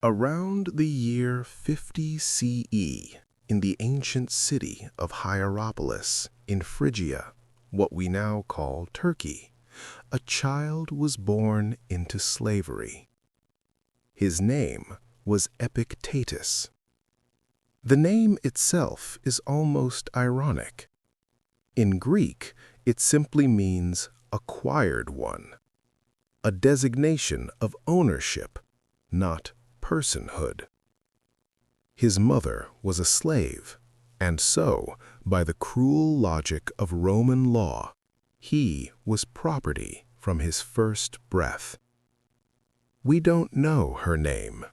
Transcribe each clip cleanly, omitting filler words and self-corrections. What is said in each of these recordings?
Around the year 50 CE, in the ancient city of Hierapolis in Phrygia, what we now call Turkey, a child was born into slavery. His name was Epictetus. The name itself is almost ironic. In Greek, it simply means acquired one, a designation of ownership, not personhood. His mother was a slave, and so, by the cruel logic of Roman law, he was property from his first breath. We don't know her name.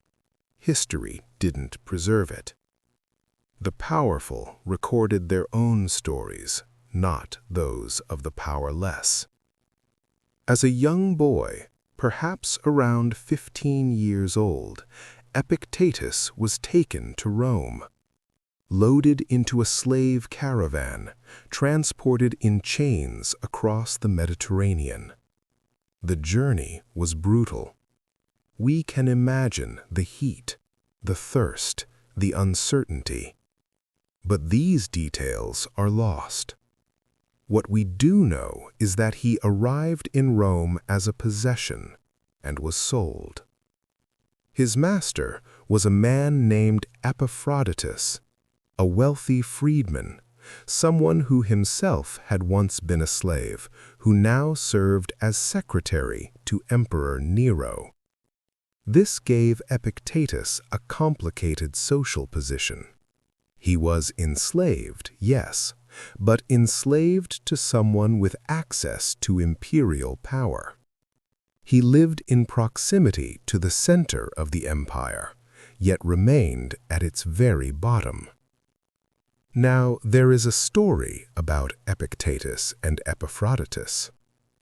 History didn't preserve it. The powerful recorded their own stories, not those of the powerless. As a young boy, perhaps around 15 years old, Epictetus was taken to Rome. Loaded into a slave caravan, transported in chains across the Mediterranean. The journey was brutal. We can imagine the heat, the thirst, the uncertainty. But these details are lost. What we do know is that he arrived in Rome as a possession and was sold. His master was a man named Epictetus, a wealthy freedman, someone who himself had once been a slave, who now served as secretary to Emperor Nero. This gave Epictetus a complicated social position. He was enslaved, yes, but enslaved to someone with access to imperial power. He lived in proximity to the center of the empire, yet remained at its very bottom. Now, there is a story about Epictetus and Epictetus,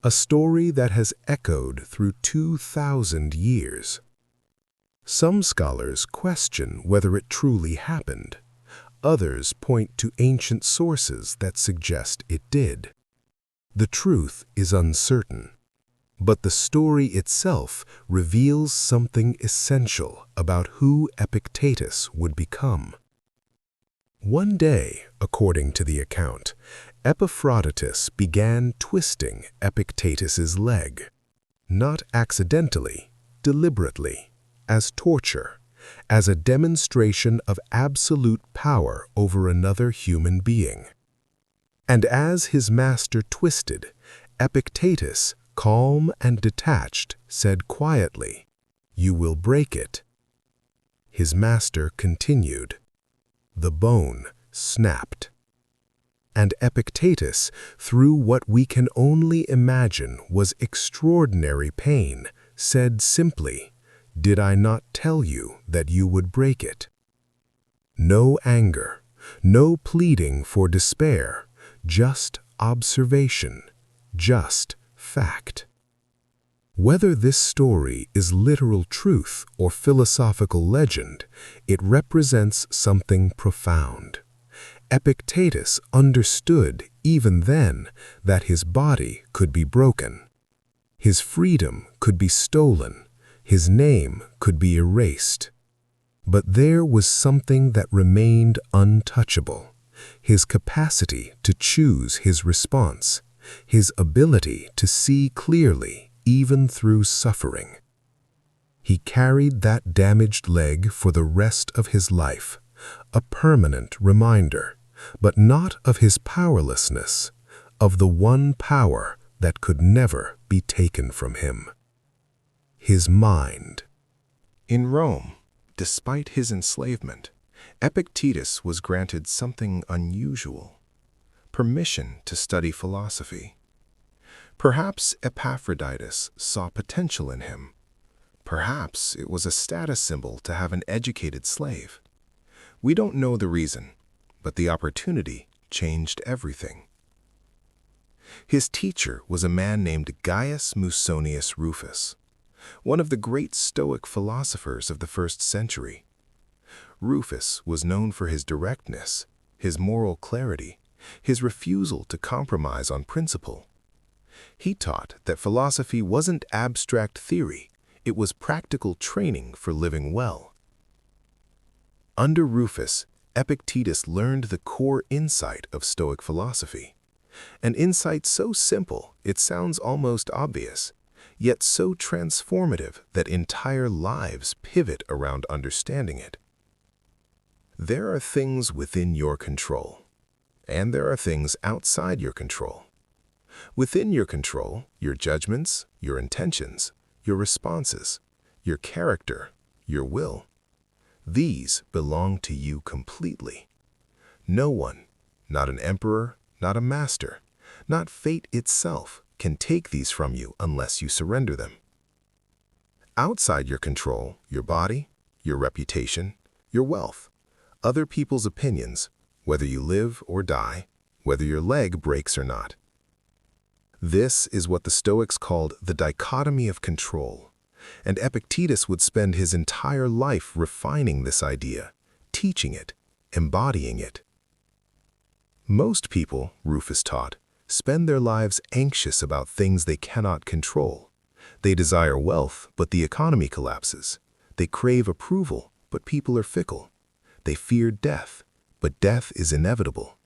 a story that has echoed through 2,000 years. Some scholars question whether it truly happened. Others point to ancient sources that suggest it did. The truth is uncertain, but the story itself reveals something essential about who Epictetus would become. One day, according to the account, Epictetus began twisting Epictetus's leg, not accidentally, deliberately, as torture, as a demonstration of absolute power over another human being. And as his master twisted, Epictetus, calm and detached, said quietly, "You will break it." His master continued. The bone snapped. And Epictetus, through what we can only imagine was extraordinary pain, said simply, "Did I not tell you that you would break it?" No anger, no pleading for despair, just observation, just fact. Whether this story is literal truth or philosophical legend, it represents something profound. Epictetus understood even then that his body could be broken. His freedom could be stolen. His name could be erased. But there was something that remained untouchable: his capacity to choose his response, his ability to see clearly even through suffering. He carried that damaged leg for the rest of his life, a permanent reminder, but not of his powerlessness, of the one power that could never be taken from him: his mind. In Rome, despite his enslavement, Epictetus was granted something unusual: permission to study philosophy. Perhaps Epictetus saw potential in him. Perhaps it was a status symbol to have an educated slave. We don't know the reason, but the opportunity changed everything. His teacher was a man named Gaius Musonius Rufus, one of the great Stoic philosophers of the 1st century. Rufus was known for his directness, his moral clarity, his refusal to compromise on principle. He taught that philosophy wasn't abstract theory, it was practical training for living well. Under Rufus, Epictetus learned the core insight of Stoic philosophy. An insight so simple it sounds almost obvious, yet so transformative that entire lives pivot around understanding it. There are things within your control, and there are things outside your control. Within your control, your judgments, your intentions, your responses, your character, your will. These belong to you completely. No one, not an emperor, not a master, not fate itself, can take these from you unless you surrender them. Outside your control, your body, your reputation, your wealth, other people's opinions, whether you live or die, whether your leg breaks or not. This is what the Stoics called the dichotomy of control, and Epictetus would spend his entire life refining this idea, teaching it, embodying it. Most people, Rufus taught, spend their lives anxious about things they cannot control. They desire wealth, but the economy collapses. They crave approval, but people are fickle. They fear death, but death is inevitable.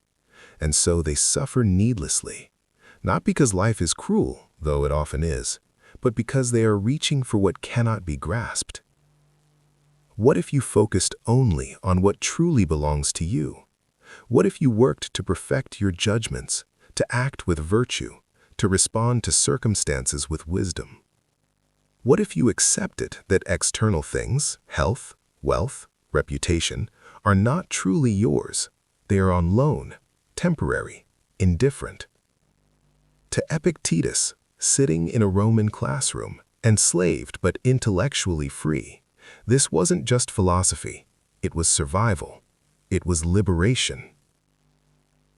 And so they suffer needlessly, not because life is cruel, though it often is, but because they are reaching for what cannot be grasped. What if you focused only on what truly belongs to you? What if you worked to perfect your judgments, to act with virtue, to respond to circumstances with wisdom? What if you accepted that external things, health, wealth, reputation, are not truly yours? They are on loan, temporary, indifferent. To Epictetus, sitting in a Roman classroom, enslaved but intellectually free, this wasn't just philosophy, it was survival. It was liberation.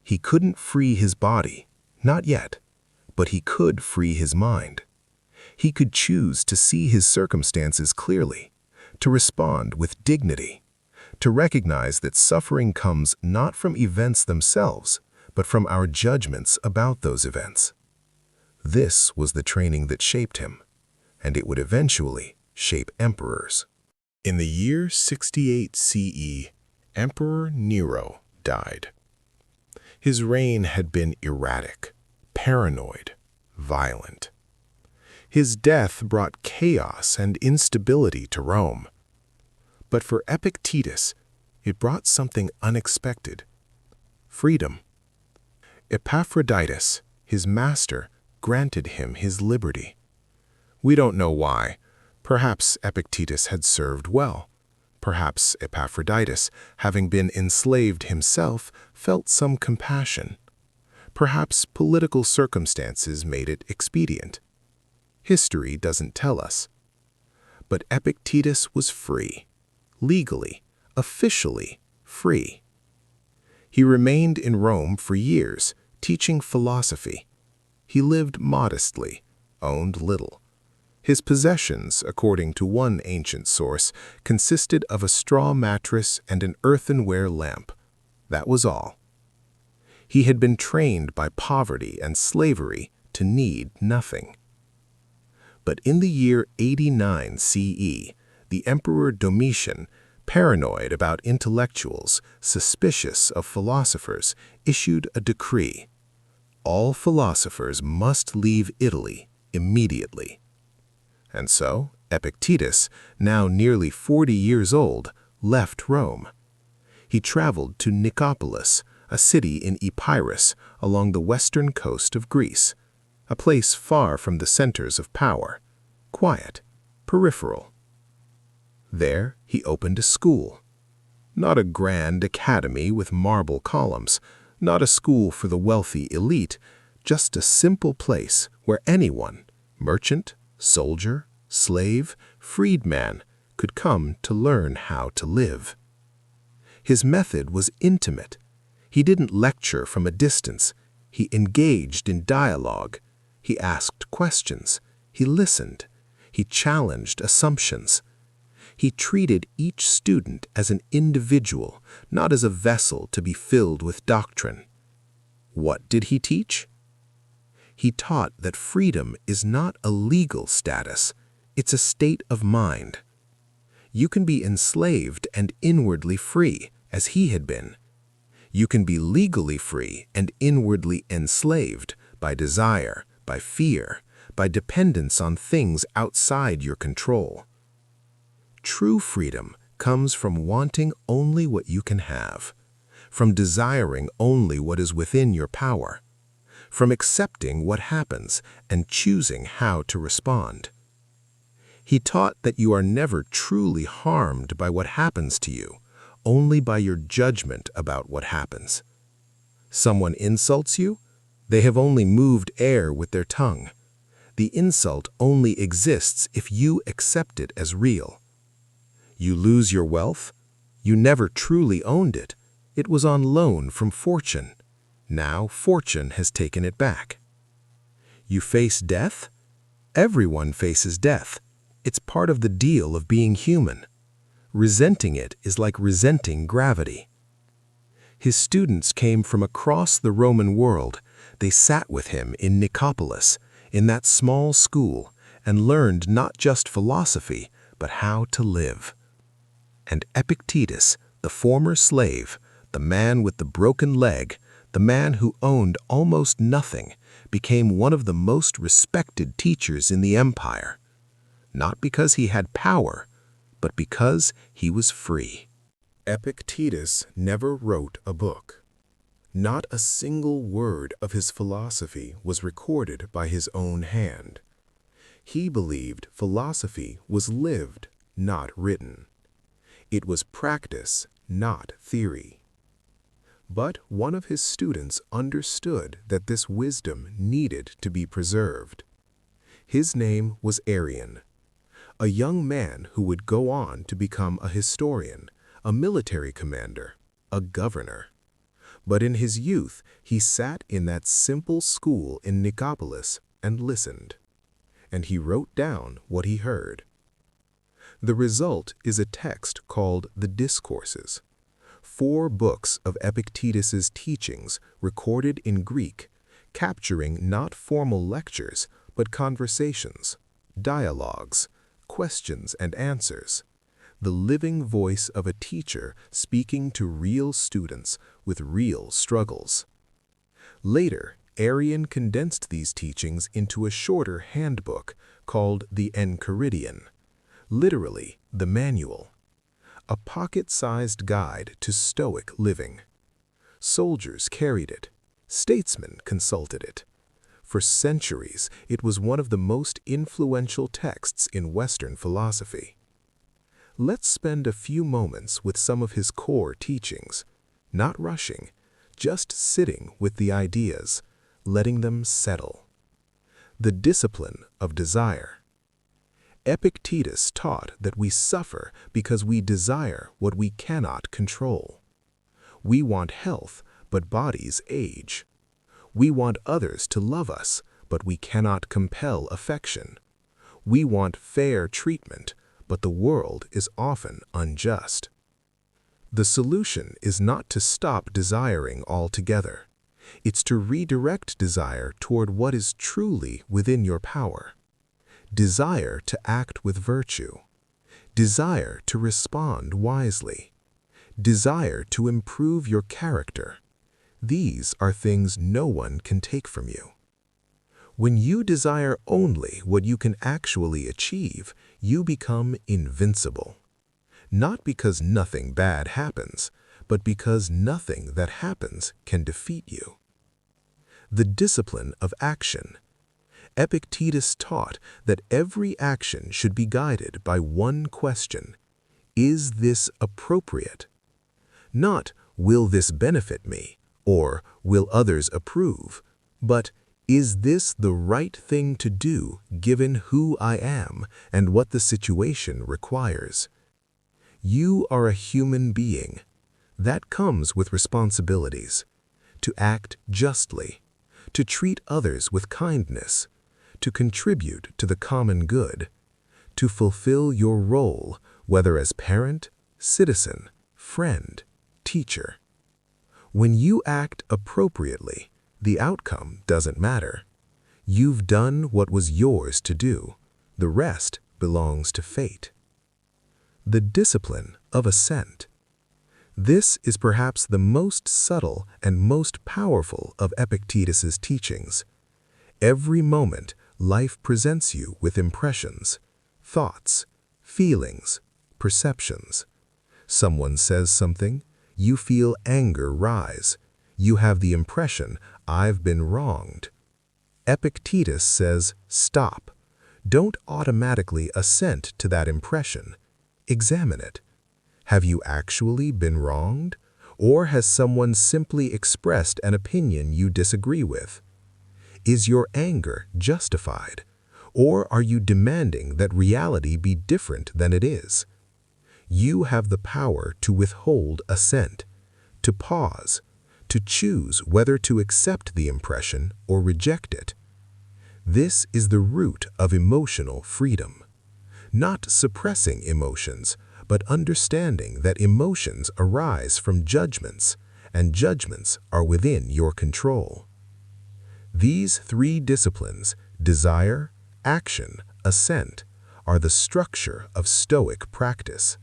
He couldn't free his body, not yet, but he could free his mind. He could choose to see his circumstances clearly, to respond with dignity, to recognize that suffering comes not from events themselves, but from our judgments about those events. This was the training that shaped him, and it would eventually shape emperors. In the year 68 CE, Emperor Nero died. His reign had been erratic, paranoid, violent. His death brought chaos and instability to Rome. But for Epictetus, it brought something unexpected: freedom. Epaphroditus, his master, granted him his liberty. We don't know why. Perhaps Epictetus had served well. Perhaps Epaphroditus, having been enslaved himself, felt some compassion. Perhaps political circumstances made it expedient. History doesn't tell us. But Epictetus was free, legally, officially free. He remained in Rome for years, teaching philosophy. He lived modestly, owned little. His possessions, according to one ancient source, consisted of a straw mattress and an earthenware lamp. That was all. He had been trained by poverty and slavery to need nothing. But in the year 89 CE, the Emperor Domitian, paranoid about intellectuals, suspicious of philosophers, issued a decree. All philosophers must leave Italy immediately. And so, Epictetus, now nearly 40 years old, left Rome. He traveled to Nicopolis, a city in Epirus along the western coast of Greece, a place far from the centers of power, quiet, peripheral. There he opened a school. Not a grand academy with marble columns, not a school for the wealthy elite, just a simple place where anyone, merchant, soldier, slave, freedman, could come to learn how to live. His method was intimate. He didn't lecture from a distance. He engaged in dialogue. He asked questions. He listened. He challenged assumptions. He treated each student as an individual, not as a vessel to be filled with doctrine. What did he teach? He taught that freedom is not a legal status, it's a state of mind. You can be enslaved and inwardly free, as he had been. You can be legally free and inwardly enslaved by desire, by fear, by dependence on things outside your control. True freedom comes from wanting only what you can have, from desiring only what is within your power, from accepting what happens and choosing how to respond. He taught that you are never truly harmed by what happens to you, only by your judgment about what happens. Someone insults you? They have only moved air with their tongue. The insult only exists if you accept it as real. You lose your wealth? You never truly owned it. It was on loan from fortune. Now fortune has taken it back. You face death? Everyone faces death. It's part of the deal of being human. Resenting it is like resenting gravity. His students came from across the Roman world. They sat with him in Nicopolis, in that small school, and learned not just philosophy, but how to live. And Epictetus, the former slave, the man with the broken leg, the man who owned almost nothing, became one of the most respected teachers in the empire. Not because he had power, but because he was free. Epictetus never wrote a book. Not a single word of his philosophy was recorded by his own hand. He believed philosophy was lived, not written. It was practice, not theory. But one of his students understood that this wisdom needed to be preserved. His name was Arrian, a young man who would go on to become a historian, a military commander, a governor. But in his youth, he sat in that simple school in Nicopolis and listened. And he wrote down what he heard. The result is a text called the Discourses, 4 books of Epictetus's teachings recorded in Greek, capturing not formal lectures, but conversations, dialogues, questions and answers, the living voice of a teacher speaking to real students with real struggles. Later, Arrian condensed these teachings into a shorter handbook called the Enchiridion, literally the manual, a pocket-sized guide to Stoic living. Soldiers carried it, statesmen consulted it. For centuries, it was one of the most influential texts in Western philosophy. Let's spend a few moments with some of his core teachings, not rushing, just sitting with the ideas, letting them settle. The discipline of desire. Epictetus taught that we suffer because we desire what we cannot control. We want health, but bodies age. We want others to love us, but we cannot compel affection. We want fair treatment, but the world is often unjust. The solution is not to stop desiring altogether. It's to redirect desire toward what is truly within your power. Desire to act with virtue. Desire to respond wisely. Desire to improve your character. These are things no one can take from you. When you desire only what you can actually achieve, you become invincible. Not because nothing bad happens, but because nothing that happens can defeat you. The discipline of action. Epictetus taught that every action should be guided by one question: is this appropriate? Not, will this benefit me? Or will others approve? But is this the right thing to do given who I am and what the situation requires? You are a human being. That comes with responsibilities. To act justly, to treat others with kindness, to contribute to the common good, to fulfill your role, whether as parent, citizen, friend, teacher. When you act appropriately, the outcome doesn't matter. You've done what was yours to do. The rest belongs to fate. the discipline of assent. This is perhaps the most subtle and most powerful of Epictetus's teachings. Every moment, life presents you with impressions, thoughts, feelings, perceptions. Someone says something, you feel anger rise. You have the impression, I've been wronged. Epictetus says, stop. Don't automatically assent to that impression. Examine it. Have you actually been wronged? Or has someone simply expressed an opinion you disagree with? Is your anger justified? Or are you demanding that reality be different than it is? You have the power to withhold assent, to pause, to choose whether to accept the impression or reject it. This is the root of emotional freedom. Not suppressing emotions, but understanding that emotions arise from judgments, and judgments are within your control. These three disciplines, desire, action, assent, are the structure of Stoic practice.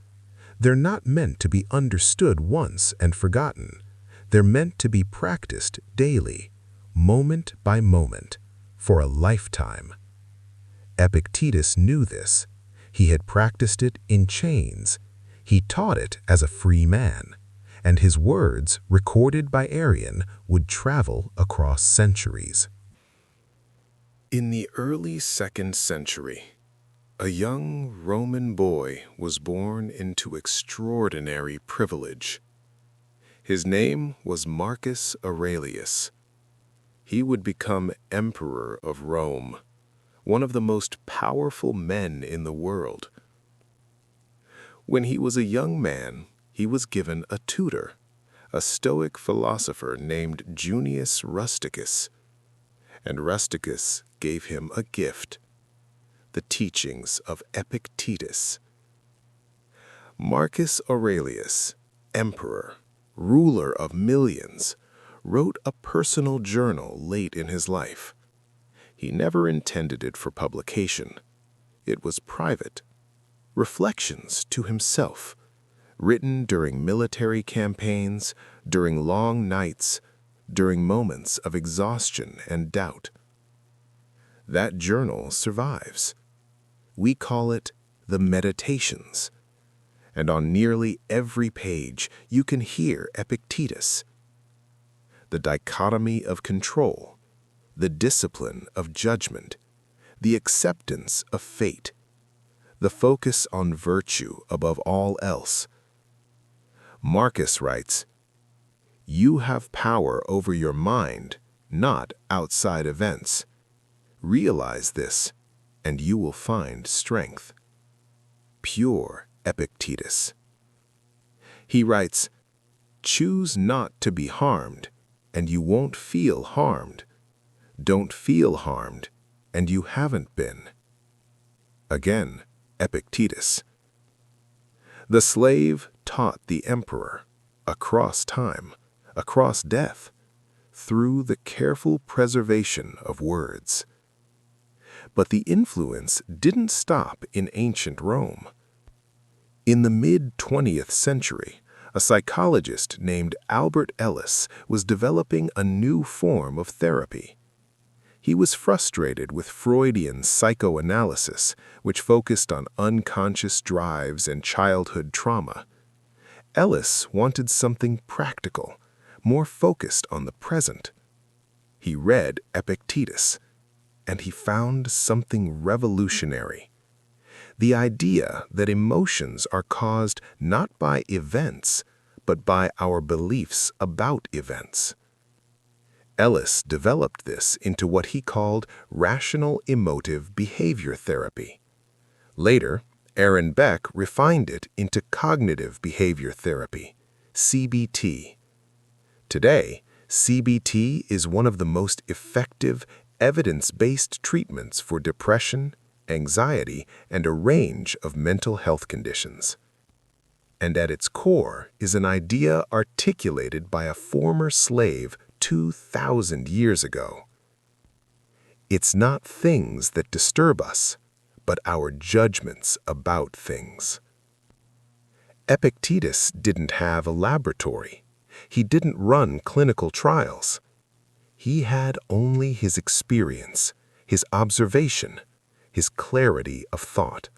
They're not meant to be understood once and forgotten. They're meant to be practiced daily, moment by moment, for a lifetime. Epictetus knew this. He had practiced it in chains. He taught it as a free man, and his words, recorded by Arrian, would travel across centuries. In the early 2nd century, a young Roman boy was born into extraordinary privilege. His name was Marcus Aurelius. He would become emperor of Rome, one of the most powerful men in the world. When he was a young man, he was given a tutor, a Stoic philosopher named Junius Rusticus, and Rusticus gave him a gift, the teachings of Epictetus. Marcus Aurelius, emperor, ruler of millions, wrote a personal journal late in his life. He never intended it for publication. It was private. Reflections to himself, written during military campaigns, during long nights, during moments of exhaustion and doubt. That journal survives. We call it the Meditations, and on nearly every page you can hear Epictetus. The dichotomy of control, the discipline of judgment, the acceptance of fate, the focus on virtue above all else. Marcus writes, "You have power over your mind, not outside events. Realize this, and you will find strength." Pure Epictetus. He writes, "Choose not to be harmed, and you won't feel harmed. Don't feel harmed, and you haven't been." Again, Epictetus. The slave taught the emperor, across time, across death, through the careful preservation of words. But the influence didn't stop in ancient Rome. In the mid-20th century, a psychologist named Albert Ellis was developing a new form of therapy. He was frustrated with Freudian psychoanalysis, which focused on unconscious drives and childhood trauma. Ellis wanted something practical, more focused on the present. He read Epictetus, and he found something revolutionary. The idea that emotions are caused not by events, but by our beliefs about events. Ellis developed this into what he called rational emotive behavior therapy. Later, Aaron Beck refined it into cognitive behavior therapy, CBT. Today, CBT is one of the most effective, evidence-based treatments for depression, anxiety, and a range of mental health conditions. And at its core is an idea articulated by a former slave 2,000 years ago. It's not things that disturb us, but our judgments about things. Epictetus didn't have a laboratory. He didn't run clinical trials. He had only his experience, his observation, his clarity of thought.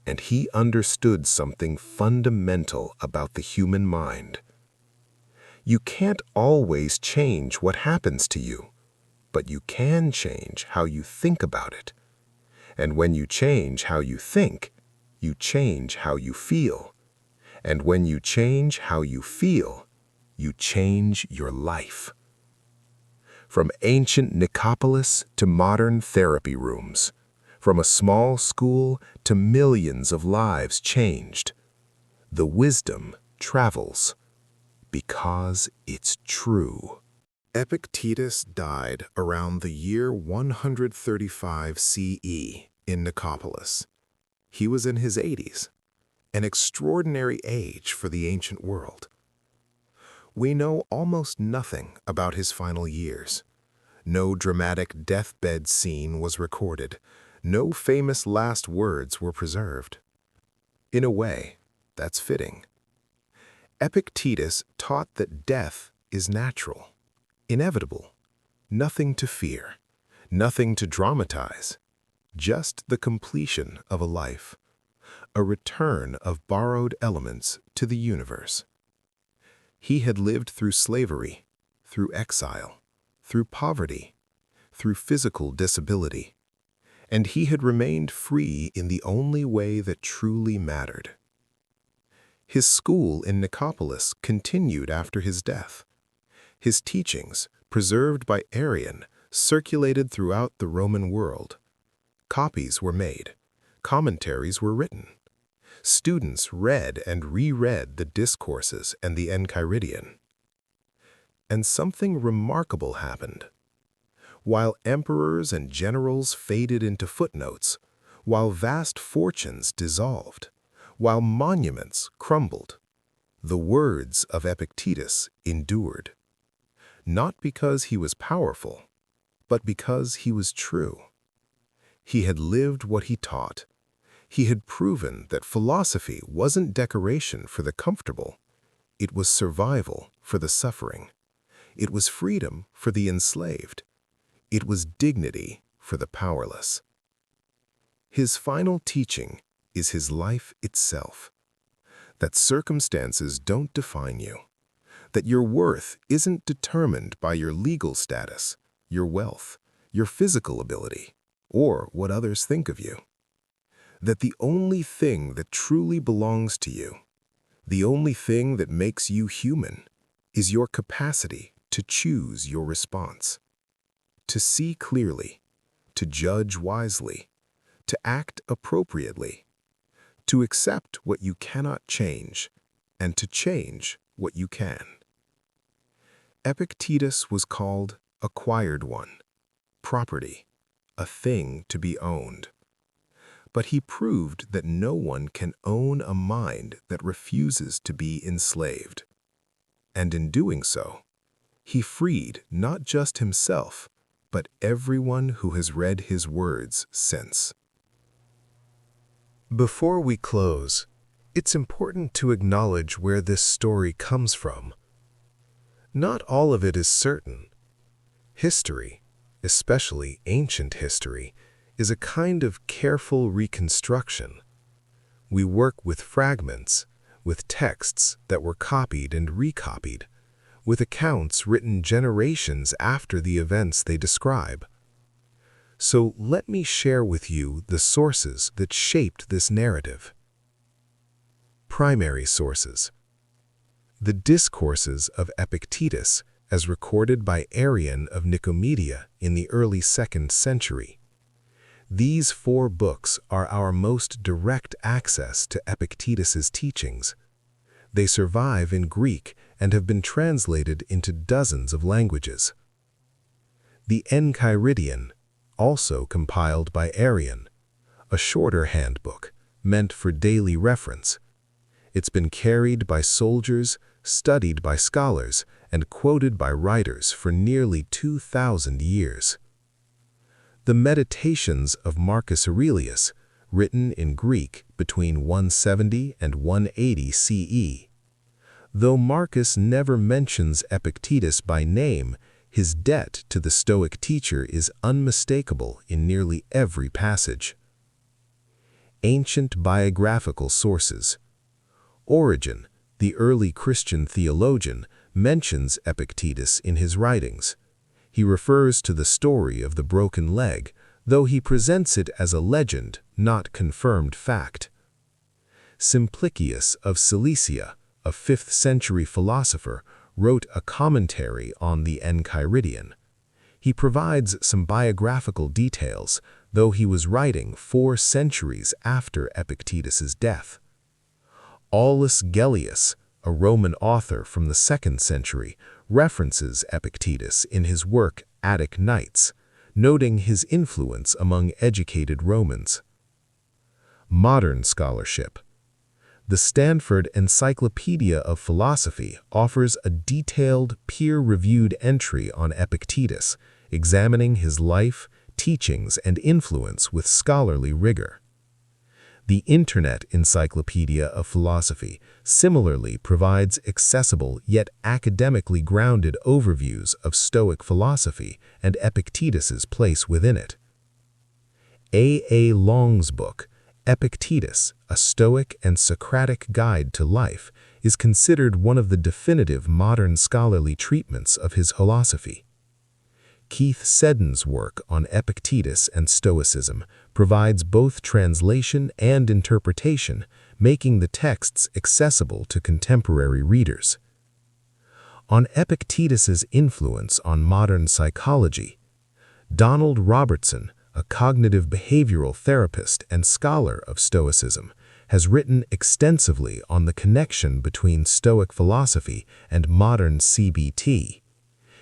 And he understood something fundamental about the human mind. You can't always change what happens to you, but you can change how you think about it. And when you change how you think, you change how you feel. And when you change how you feel, you change your life. From ancient Nicopolis to modern therapy rooms, from a small school to millions of lives changed, the wisdom travels because it's true. Epictetus died around the year 135 CE in Nicopolis. He was in his 80s, an extraordinary age for the ancient world. We know almost nothing about his final years. No dramatic deathbed scene was recorded. No famous last words were preserved. In a way, that's fitting. Epictetus taught that death is natural, inevitable, nothing to fear, nothing to dramatize, just the completion of a life, a return of borrowed elements to the universe. He had lived through slavery, through exile, through poverty, through physical disability, and he had remained free in the only way that truly mattered. His school in Nicopolis continued after his death. His teachings, preserved by Arrian, circulated throughout the Roman world. Copies were made. Commentaries were written. Students read and reread the Discourses and the Enchiridion. And something remarkable happened. While emperors and generals faded into footnotes, while vast fortunes dissolved, while monuments crumbled, the words of Epictetus endured. Not because he was powerful, but because he was true. He had lived what he taught. He had proven that philosophy wasn't decoration for the comfortable. It was survival for the suffering. It was freedom for the enslaved. It was dignity for the powerless. His final teaching is his life itself. That circumstances don't define you. That your worth isn't determined by your legal status, your wealth, your physical ability, or what others think of you. That the only thing that truly belongs to you, the only thing that makes you human, is your capacity to choose your response. To see clearly, to judge wisely, to act appropriately, to accept what you cannot change, and to change what you can. Epictetus was called acquired one, property, a thing to be owned. But he proved that no one can own a mind that refuses to be enslaved. And in doing so, he freed not just himself, but everyone who has read his words since. Before we close, it's important to acknowledge where this story comes from. Not all of it is certain. History, especially ancient history, is a kind of careful reconstruction. We work with fragments, with texts that were copied and recopied, with accounts written generations after the events they describe. So let me share with you the sources that shaped this narrative. Primary sources. The Discourses of Epictetus, as recorded by Arrian of Nicomedia in the early 2nd century. These 4 books are our most direct access to Epictetus's teachings. They survive in Greek and have been translated into dozens of languages. The Enchiridion, also compiled by Arrian, a shorter handbook meant for daily reference. It's been carried by soldiers, studied by scholars, and quoted by writers for nearly 2,000 years. The Meditations of Marcus Aurelius, written in Greek between 170 and 180 CE. Though Marcus never mentions Epictetus by name, his debt to the Stoic teacher is unmistakable in nearly every passage. Ancient biographical sources. Origen, the early Christian theologian, mentions Epictetus in his writings. He refers to the story of the broken leg, though he presents it as a legend, not confirmed fact. Simplicius of Cilicia, a 5th-century philosopher, wrote a commentary on the Enchiridion. He provides some biographical details, though he was writing 4 centuries after Epictetus's death. Aulus Gellius, a Roman author from the 2nd century, references Epictetus in his work Attic Nights, noting his influence among educated Romans. Modern scholarship. The Stanford Encyclopedia of Philosophy offers a detailed, peer-reviewed entry on Epictetus, examining his life, teachings, and influence with scholarly rigor. The Internet Encyclopedia of Philosophy similarly provides accessible yet academically grounded overviews of Stoic philosophy and Epictetus's place within it. A. Long's book, Epictetus, a Stoic and Socratic Guide to Life, is considered one of the definitive modern scholarly treatments of his philosophy. Keith Seddon's work on Epictetus and Stoicism provides both translation and interpretation, making the texts accessible to contemporary readers. On Epictetus's influence on modern psychology, Donald Robertson, a cognitive behavioral therapist and scholar of Stoicism, has written extensively on the connection between Stoic philosophy and modern CBT.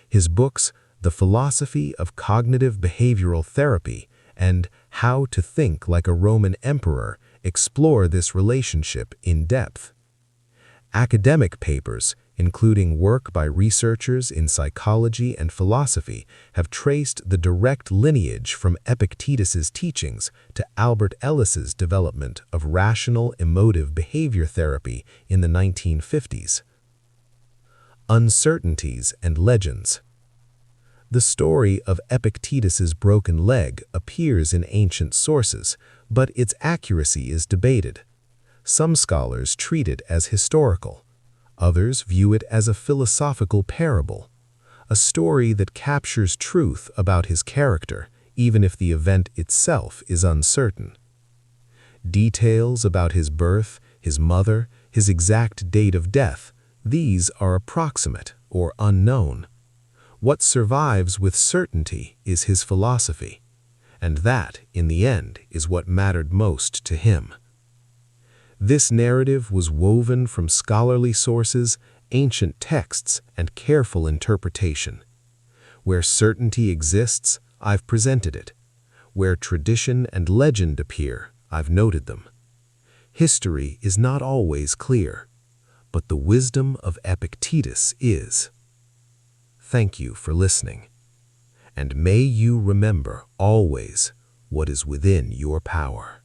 His books, The Philosophy of Cognitive Behavioral Therapy and How to Think Like a Roman Emperor, explore this relationship in depth. Academic papers, including work by researchers in psychology and philosophy, have traced the direct lineage from Epictetus's teachings to Albert Ellis's development of rational emotive behavior therapy in the 1950s. Uncertainties and legends. The story of Epictetus's broken leg appears in ancient sources, but its accuracy is debated. Some scholars treat it as historical. Others view it as a philosophical parable, a story that captures truth about his character, even if the event itself is uncertain. Details about his birth, his mother, his exact date of death, these are approximate or unknown. What survives with certainty is his philosophy, and that, in the end, is what mattered most to him. This narrative was woven from scholarly sources, ancient texts, and careful interpretation. Where certainty exists, I've presented it. Where tradition and legend appear, I've noted them. History is not always clear, but the wisdom of Epictetus is. Thank you for listening, and may you remember always what is within your power.